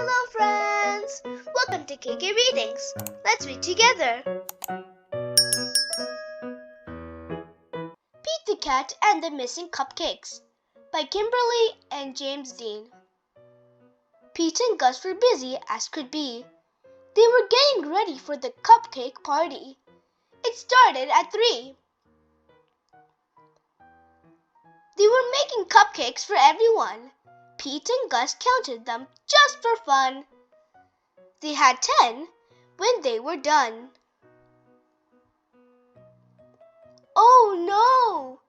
Hello friends! Welcome to KK Readings. Let's read together. Pete the Cat and the Missing Cupcakes by Kimberly and James Dean. Pete and Gus were busy as could be. They were getting ready for the cupcake party. It started at 3. They were making cupcakes for everyone. Pete and Gus counted them just for fun. They had 10 when they were done. Oh no!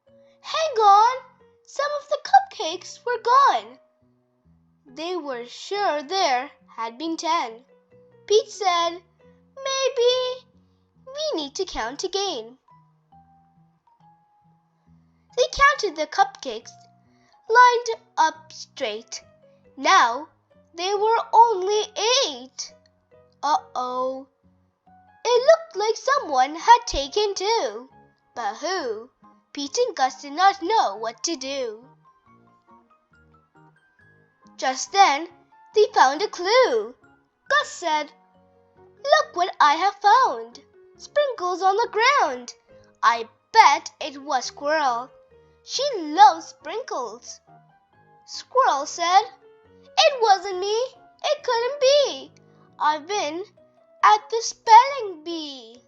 Hang on! Some of the cupcakes were gone. They were sure there had been 10. Pete said, "Maybe we need to count again." They counted the cupcakes, lined up straight. Now they were only 8. Uh-oh. It looked like someone had taken 2. But who? Pete and Gus did not know what to do. Just then, they found a clue. Gus said, "Look what I have found. Sprinkles on the ground. I bet it was Squirrel. She loves sprinkles." Squirrel said, "It wasn't me. It couldn't be. I've been at the spelling bee."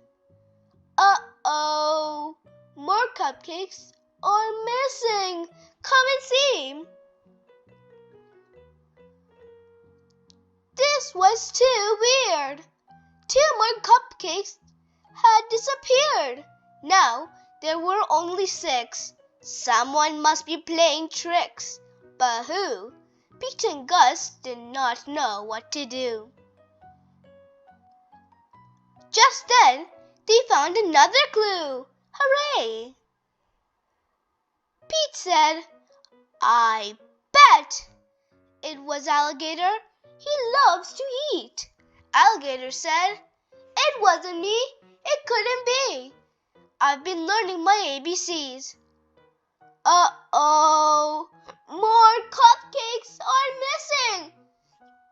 Uh-oh. More cupcakes are missing. Come and see. This was too weird. 2 more cupcakes had disappeared. Now there were only 6. Someone must be playing tricks. But who? Pete and Gus did not know what to do. Just then, they found another clue. Hooray! Pete said, "I bet it was Alligator. He loves to eat." Alligator said, "It wasn't me. It couldn't be. I've been learning my ABCs." Uh-oh. More cupcakes are missing.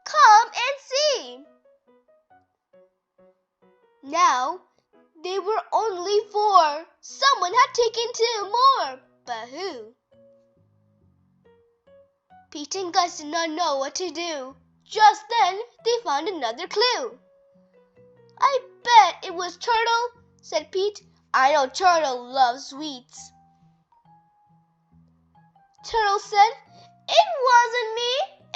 Come and see. Now, they were only 4. Someone had taken 2 more. But who? Pete and Gus did not know what to do. Just then, they found another clue. "I bet it was Turtle," said Pete. "I know Turtle loves sweets." Turtle said, "It wasn't me.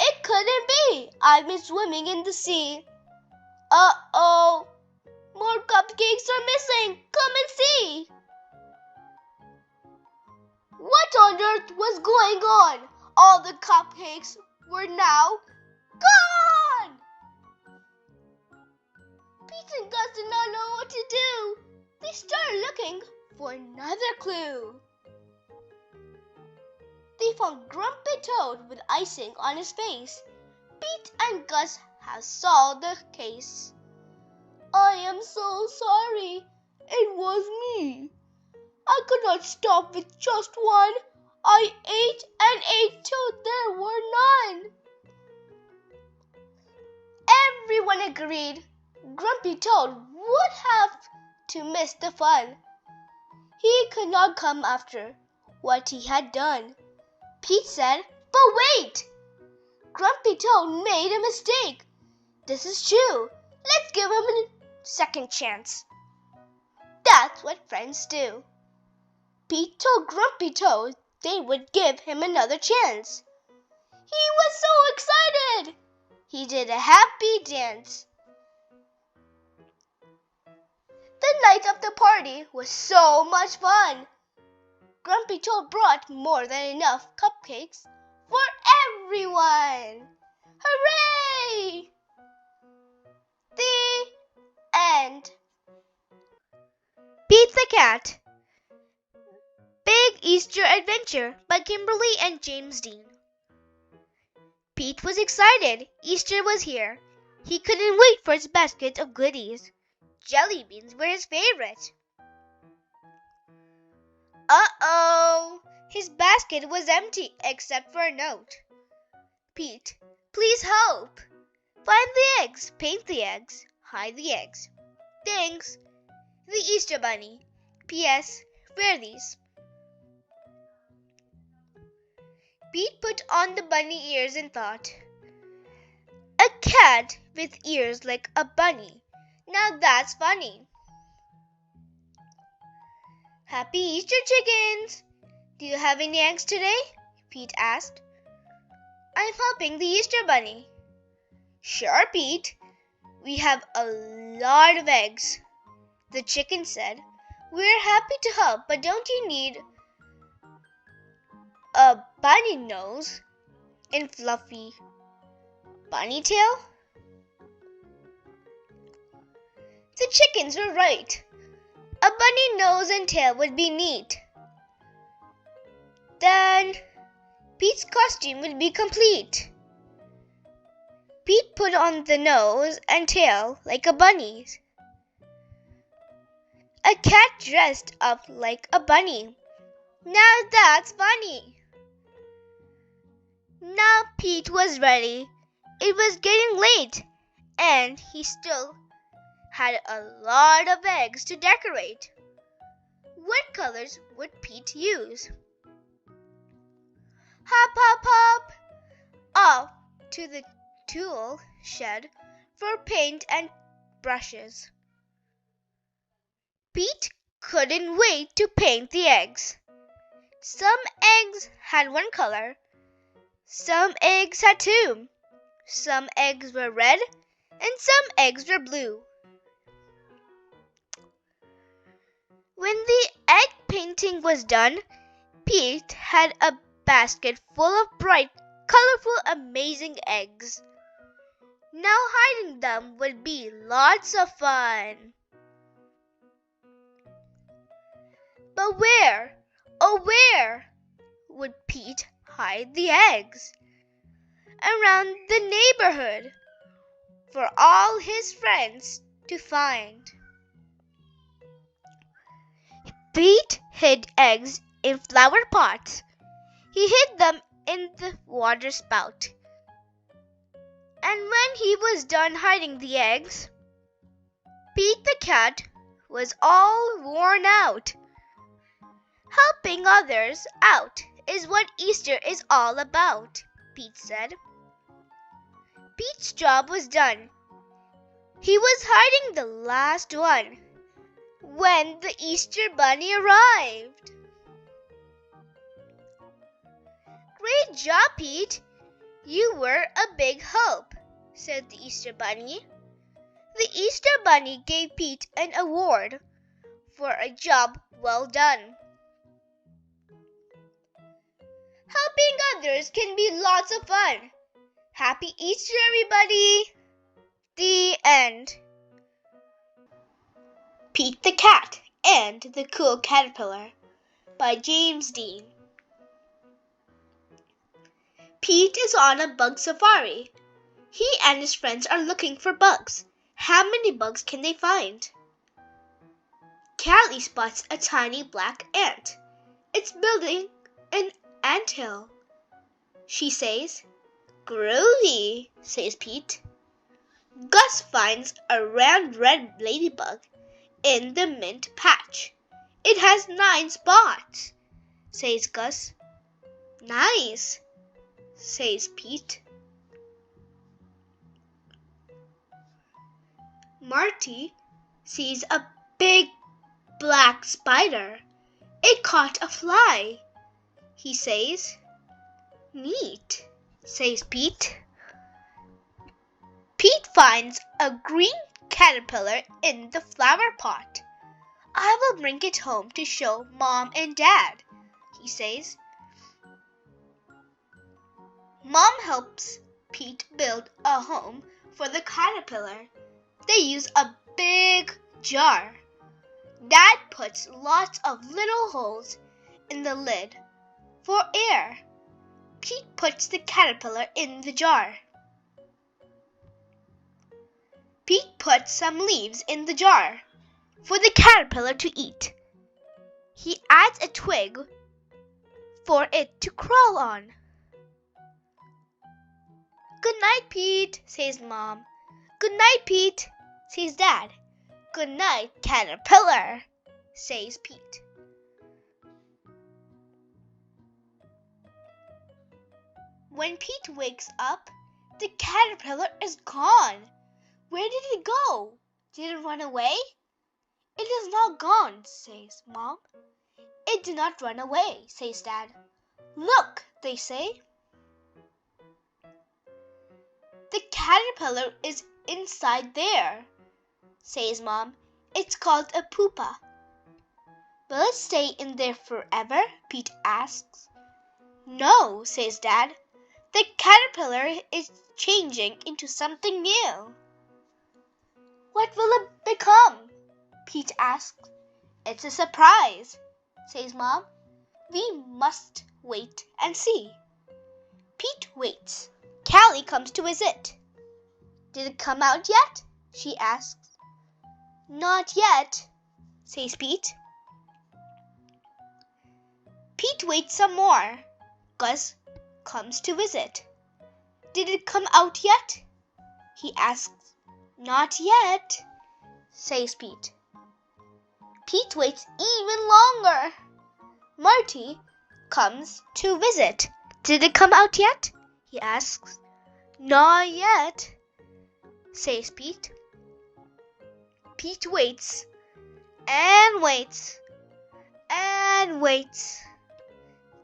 It couldn't be. I've been swimming in the sea." Uh-oh. More cupcakes are missing. Come and see. What on earth was going on? All the cupcakes were now gone. Pete and Gus did not know what to do. They started looking for another clue. They found Grumpy Toad with icing on his face. Pete and Gus have solved the case. "I am so sorry. It was me. I could not stop with just one. I ate and ate till there were none." Everyone agreed. Grumpy Toad would have to miss the fun. He could not come after what he had done. Pete said, "But wait! Grumpy Toad made a mistake. This is true. Let's give him a second chance." That's what friends do. Pete told Grumpy Toad they would give him another chance. He was so excited. He did a happy dance. The night of the party was so much fun. Grumpy Toad brought more than enough cupcakes for everyone. Hooray! The end. Pete the Cat. Big Easter Adventure by Kimberly and James Dean. Pete was excited. Easter was here. He couldn't wait for his basket of goodies. Jelly beans were his favorite. Uh-oh! His basket was empty except for a note. "Pete, please help." Find the eggs, paint the eggs, hide the eggs. Thanks, the Easter Bunny. P.S. Where are these? Pete put on the bunny ears and thought, a cat with ears like a bunny. Now that's funny. Happy Easter, chickens! Do you have any eggs today? Pete asked. I'm helping the Easter Bunny. Sure, Pete. We have a lot of eggs, the chicken said. We're happy to help, but don't you need a bunny nose and fluffy bunny tail? The chickens were right. A bunny nose and tail would be neat. Then Pete's costume would be complete. Pete put on the nose and tail like a bunny's. A cat dressed up like a bunny. Now that's funny. Now Pete was ready. It was getting late, and he still had a lot of eggs to decorate. What colors would Pete use? Hop, hop, hop! Off to the tool shed for paint and brushes. Pete couldn't wait to paint the eggs. Some eggs had one color. Some eggs had two. Some eggs were red and some eggs were blue. When the egg painting was done, Pete had a basket full of bright, colorful, amazing eggs. Now hiding them would be lots of fun. But where, oh where, would Pete hide the eggs? Around the neighborhood for all his friends to find. Pete hid eggs in flower pots. He hid them in the water spout. And when he was done hiding the eggs, Pete the cat was all worn out. Helping others out is what Easter is all about, Pete said. Pete's job was done. He was hiding the last one when the Easter Bunny arrived. Great job, Pete. You were a big help, said the Easter Bunny. The Easter Bunny gave Pete an award for a job well done. Helping others can be lots of fun. Happy Easter, everybody! The end. Pete the Cat and the Cool Caterpillar by James Dean. Pete is on a bug safari. He and his friends are looking for bugs. How many bugs can they find? Callie spots a tiny black ant. It's building an anthill. She says, "Groovy," says Pete. Gus finds a round red ladybug in the mint patch. It has 9 spots, says Gus. Nice, says Pete. Marty sees a big black spider. It caught a fly, he says. Neat, says Pete. Pete finds a green caterpillar in the flower pot. I will bring it home to show Mom and Dad, he says. Mom helps Pete build a home for the caterpillar. They use a big jar. Dad puts lots of little holes in the lid for air. Pete puts the caterpillar in the jar. Pete puts some leaves in the jar for the caterpillar to eat. He adds a twig for it to crawl on. "Good night, Pete," says Mom. "Good night, Pete," says Dad. "Good night, Caterpillar," says Pete. When Pete wakes up, the caterpillar is gone. Where did it go? Did it run away? "It is not gone," says Mom. "It did not run away," says Dad. "Look," they say. "The caterpillar is inside there," says Mom. "It's called a pupa." "Will it stay in there forever?" Pete asks. "No," says Dad. "The caterpillar is changing into something new." "What will it become?" Pete asks. "It's a surprise," says Mom. "We must wait and see." Pete waits. Callie comes to visit. "Did it come out yet?" she asks. "Not yet," says Pete. Pete waits some more. Gus comes to visit. "Did it come out yet?" he asks. "Not yet," says Pete. Pete waits even longer. Marty comes to visit. "Did it come out yet?" he asks. "Not yet," says Pete. Pete waits and waits and waits.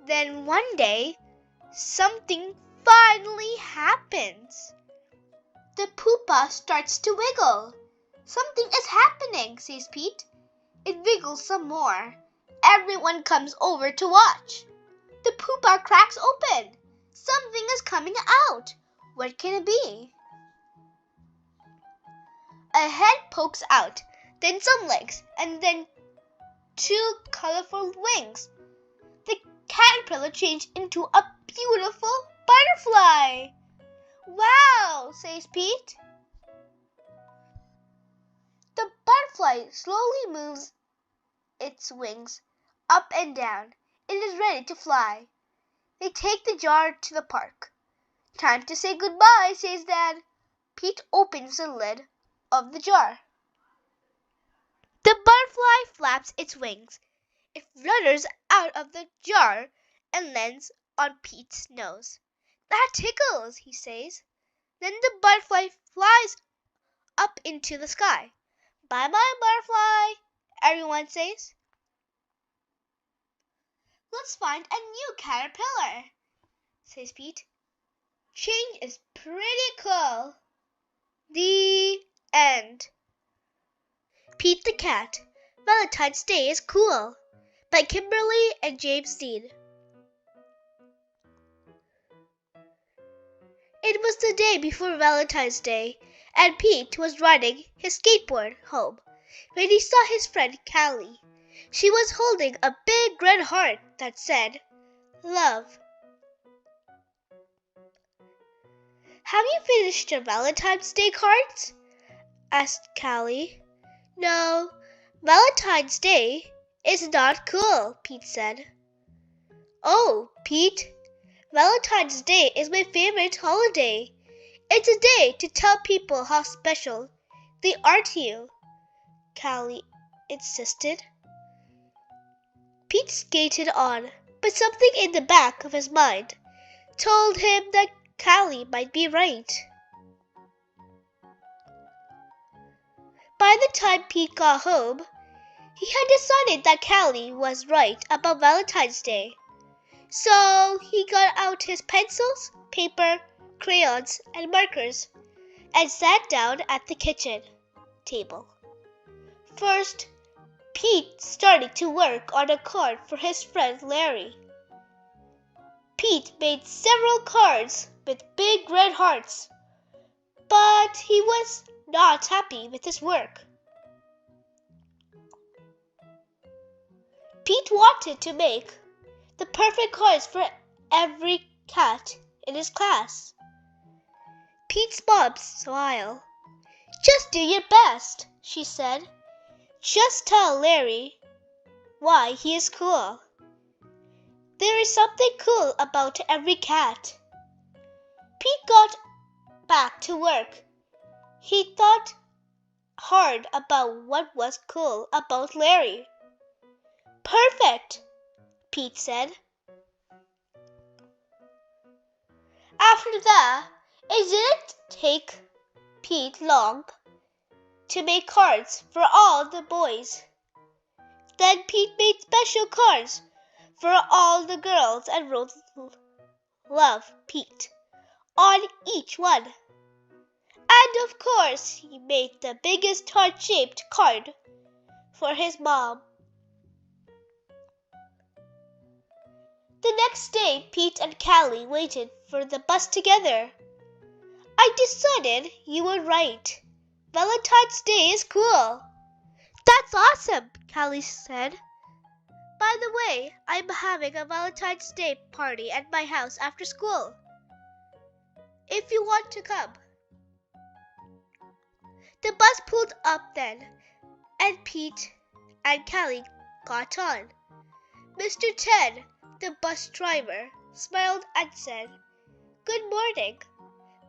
Then one day, something finally happens. The pupa starts to wiggle. "Something is happening," says Pete. It wiggles some more. Everyone comes over to watch. The pupa cracks open. Something is coming out. What can it be? A head pokes out, then some legs, and then 2 colorful wings. The caterpillar changed into a beautiful butterfly. "Wow," says Pete. The butterfly slowly moves its wings up and down. It is ready to fly. They take the jar to the park. "Time to say goodbye," says Dad. Pete opens the lid of the jar. The butterfly flaps its wings. It flutters out of the jar and lands on Pete's nose. "That tickles," he says. Then the butterfly flies up into the sky. "Bye-bye, butterfly," everyone says. "Let's find a new caterpillar," says Pete. "Change is pretty cool." The end. Pete the Cat. Valentine's Day is Cool by Kimberly and James Dean. It was the day before Valentine's Day, and Pete was riding his skateboard home when he saw his friend Callie. She was holding a big red heart that said, "Love." "Have you finished your Valentine's Day cards?" asked Callie. "No, Valentine's Day is not cool," Pete said. "Oh, Pete, Valentine's Day is my favorite holiday. It's a day to tell people how special they are to you," Callie insisted. Pete skated on, but something in the back of his mind told him that Callie might be right. By the time Pete got home, he had decided that Callie was right about Valentine's Day. So he got out his pencils, paper, crayons, and markers and sat down at the kitchen table. First, Pete started to work on a card for his friend Larry. Pete made several cards with big red hearts, but he was not happy with his work. Pete wanted to make the perfect cards for every cat in his class. Pete's mom smiled. "Just do your best," she said. "Just tell Larry why he is cool. There is something cool about every cat." Pete got back to work. He thought hard about what was cool about Larry. "Perfect," Pete said. After that, it didn't take Pete long to make cards for all the boys. Then Pete made special cards for all the girls and wrote "Love Pete" on each one. And of course, he made the biggest heart-shaped card for his mom. The next day, Pete and Callie waited for the bus together. "I decided you were right. Valentine's Day is cool." "That's awesome," Callie said. "By the way, I'm having a Valentine's Day party at my house after school, if you want to come." The bus pulled up then, and Pete and Callie got on. Mr. Ted, the bus driver, smiled and said, "Good morning."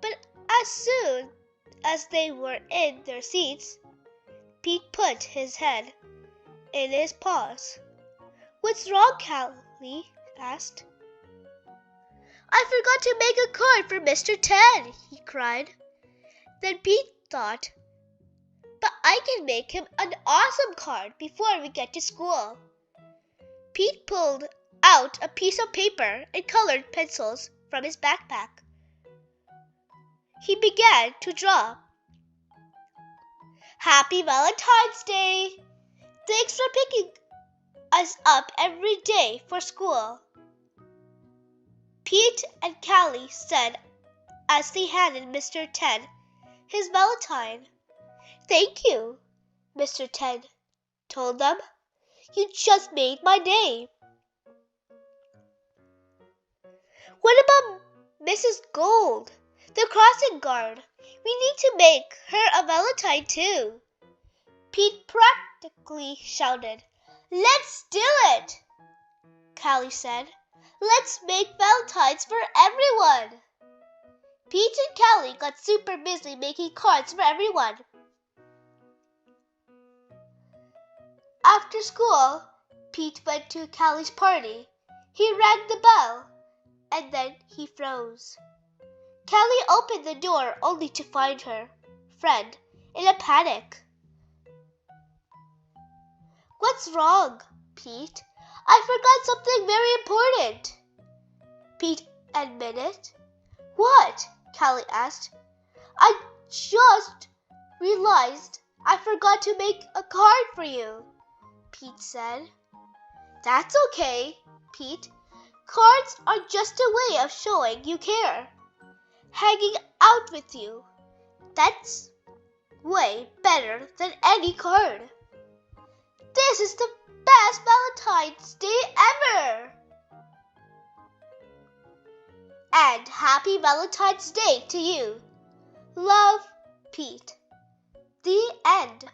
But as soon as they were in their seats, Pete put his head in his paws. "What's wrong?" Callie asked. "I forgot to make a card for Mr. Ted," he cried. Then Pete thought, "But I can make him an awesome card before we get to school." Pete pulled out a piece of paper and colored pencils from his backpack. He began to draw. "Happy Valentine's Day! Thanks for picking us up every day for school," Pete and Callie said as they handed Mr. Ted his Valentine. "Thank you," Mr. Ted told them. "You just made my day." "What about Mrs. Gold, the crossing guard? We need to make her a Valentine too," Pete practically shouted. "Let's do it," Callie said. "Let's make Valentines for everyone." Pete and Callie got super busy making cards for everyone. After school, Pete went to Callie's party. He rang the bell, and then he froze. Callie opened the door only to find her friend in a panic. "What's wrong, Pete?" "I forgot something very important," Pete admitted. "What?" Callie asked. "I just realized I forgot to make a card for you," Pete said. "That's okay, Pete. Cards are just a way of showing you care. Hanging out with you, that's way better than any card. This is the best Valentine's Day ever! And happy Valentine's Day to you. Love, Pete." The end.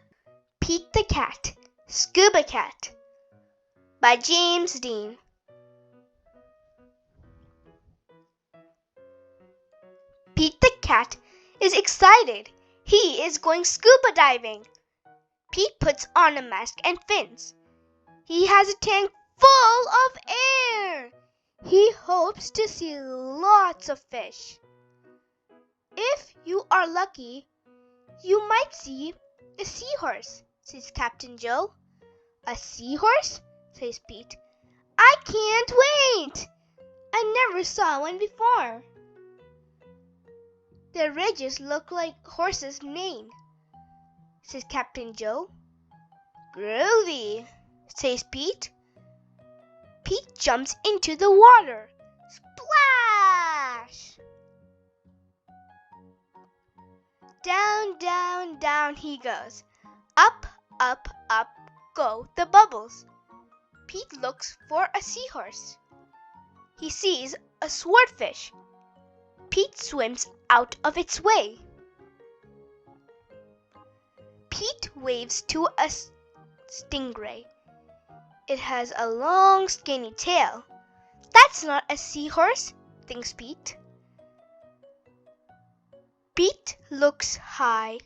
Pete the Cat, Scuba Cat by James Dean. Pete the Cat is excited. He is going scuba diving. Pete puts on a mask and fins. He has a tank full of air. He hopes to see lots of fish. If you are lucky, you might see a seahorse, says Captain Joe. "A seahorse?" says Pete. "I can't wait! I never saw one before." "The ridges look like horses' mane," says Captain Joe. "Groovy," says Pete. Pete jumps into the water. Splash! Down, down, down he goes. Up, up, up go the bubbles. Pete looks for a seahorse. He sees a swordfish. Pete swims out of its way. Pete waves to a stingray. It has a long, skinny tail. "That's not a seahorse," thinks Pete. Pete looks high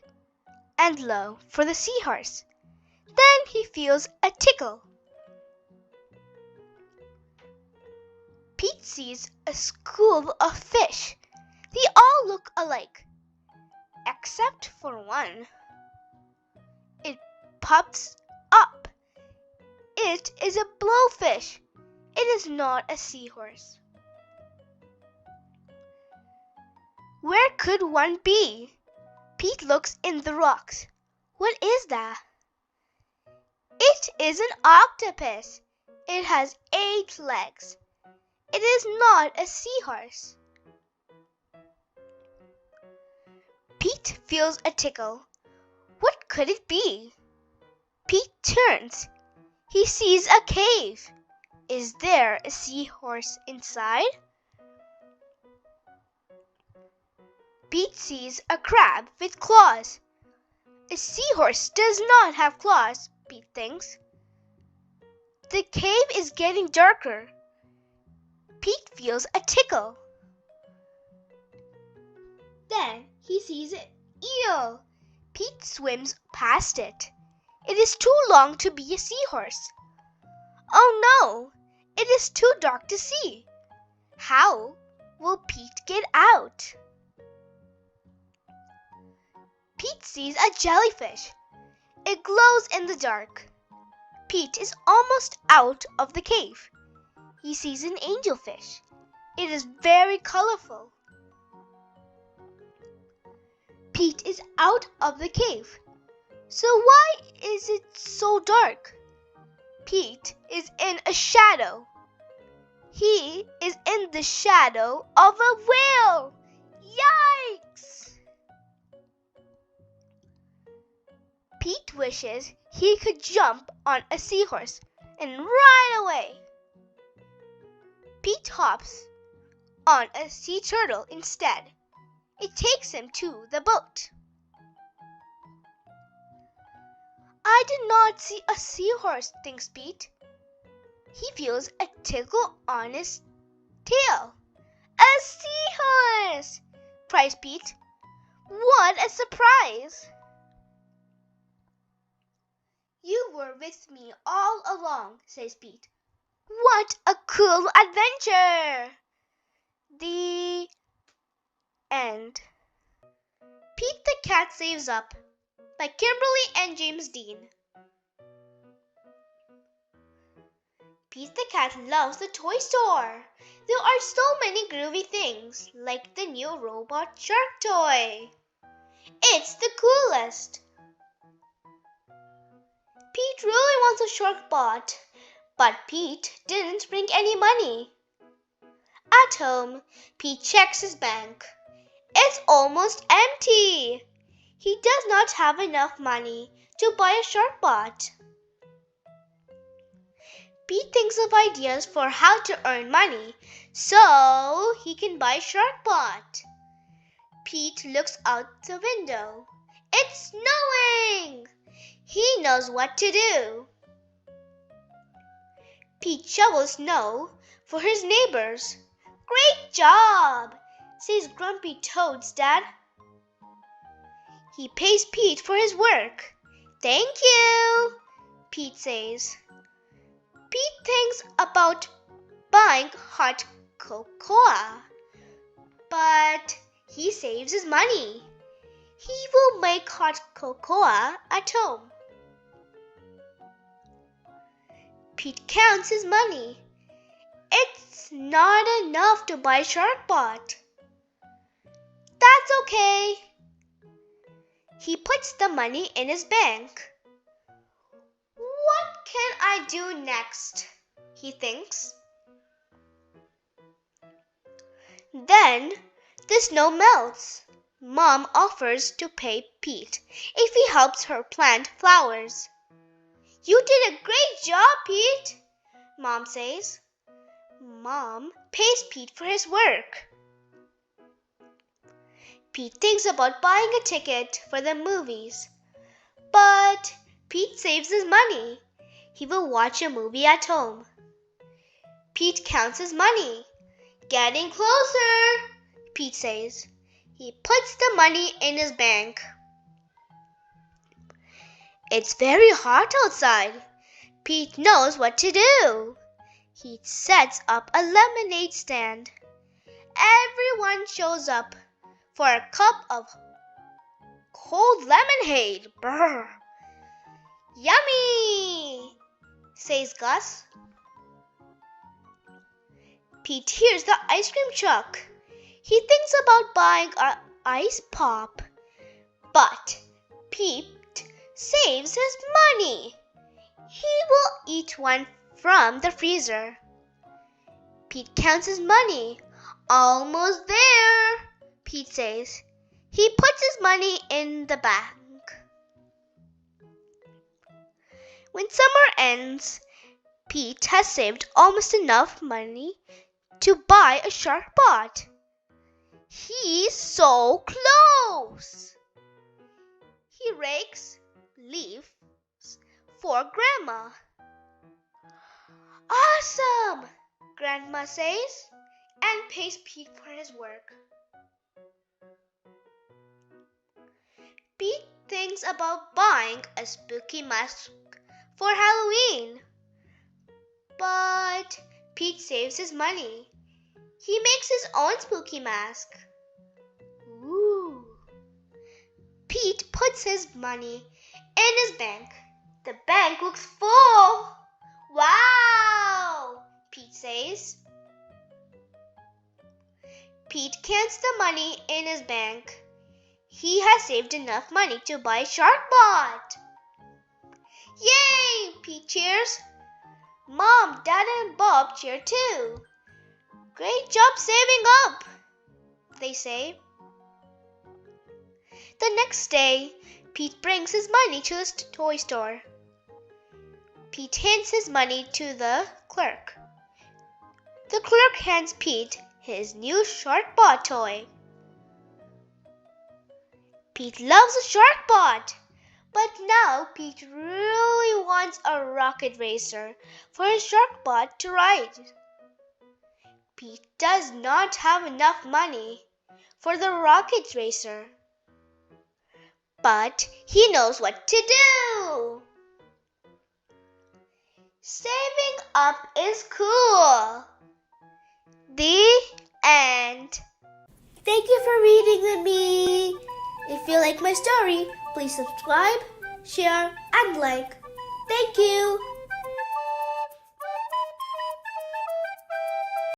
and low for the seahorse. Then he feels a tickle. Pete sees a school of fish. They all look alike, except for one. It puffs up. It is a blowfish. It is not a seahorse. Where could one be? Pete looks in the rocks. What is that? It is an octopus. It has 8 legs. It is not a seahorse. Pete feels a tickle. What could it be? Pete turns. He sees a cave. Is there a seahorse inside? Pete sees a crab with claws. A seahorse does not have claws, Pete thinks. The cave is getting darker. Pete feels a tickle. Then he sees an eel. Pete swims past it. It is too long to be a seahorse. Oh no, it is too dark to see. How will Pete get out? Pete sees a jellyfish. It glows in the dark. Pete is almost out of the cave. He sees an angelfish. It is very colorful. Pete is out of the cave. So why is it so dark? Pete is in a shadow. He is in the shadow of a whale. Yikes! Pete wishes he could jump on a seahorse and ride away. Pete hops on a sea turtle instead. It takes him to the boat. I did not see a seahorse, thinks Pete. He feels a tickle on his tail. A seahorse! Cries Pete. What a surprise! You were with me all along, says Pete. What a cool adventure! The end. Pete the Cat Saves Up by Kimberly and James Dean. Pete the Cat loves the toy store. There are so many groovy things, like the new robot shark toy. It's the coolest. Pete really wants a shark bot, but Pete didn't bring any money. At home, Pete checks his bank. It's almost empty. He does not have enough money to buy a shark bot. Pete thinks of ideas for how to earn money so he can buy a shark bot. Pete looks out the window. It's snowing! He knows what to do. Pete shovels snow for his neighbors. Great job, says Grumpy Toad's dad. He pays Pete for his work. Thank you, Pete says. Pete thinks about buying hot cocoa, but he saves his money. He will make hot cocoa at home. Pete counts his money. It's not enough to buy shark bot. That's okay. He puts the money in his bank. What can I do next? He thinks. Then the snow melts. Mom offers to pay Pete if he helps her plant flowers. You did a great job, Pete, Mom says. Mom pays Pete for his work. Pete thinks about buying a ticket for the movies, but Pete saves his money. He will watch a movie at home. Pete counts his money. Getting closer, Pete says. He puts the money in his bank. It's very hot outside. Pete knows what to do. He sets up a lemonade stand. Everyone shows up for a cup of cold lemonade. Brr. Yummy, says Gus. Pete hears the ice cream truck. He thinks about buying an ice pop, but Pete saves his money. He will eat one from the freezer. Pete counts his money. Almost there, Pete says. He puts his money in the bank. When summer ends, Pete has saved almost enough money to buy a shark bot. He's so close. He rakes leaves for Grandma. Awesome, Grandma says, and pays Pete for his work. Pete thinks about buying a spooky mask for Halloween. But Pete saves his money. He makes his own spooky mask. Ooh. Pete puts his money in his bank. The bank looks full. Wow, Pete says. Pete counts the money in his bank. He has saved enough money to buy a shark bot. Yay, Pete cheers. Mom, Dad, and Bob cheer too. Great job saving up, they say. The next day, Pete brings his money to the toy store. Pete hands his money to the clerk. The clerk hands Pete his new shark bot toy. Pete loves a shark bot, but now Pete really wants a rocket racer for his shark bot to ride. Pete does not have enough money for the rocket racer, but he knows what to do. Saving up is cool. The end. Thank you for reading with me. If you like my story, please subscribe, share, and like. Thank you.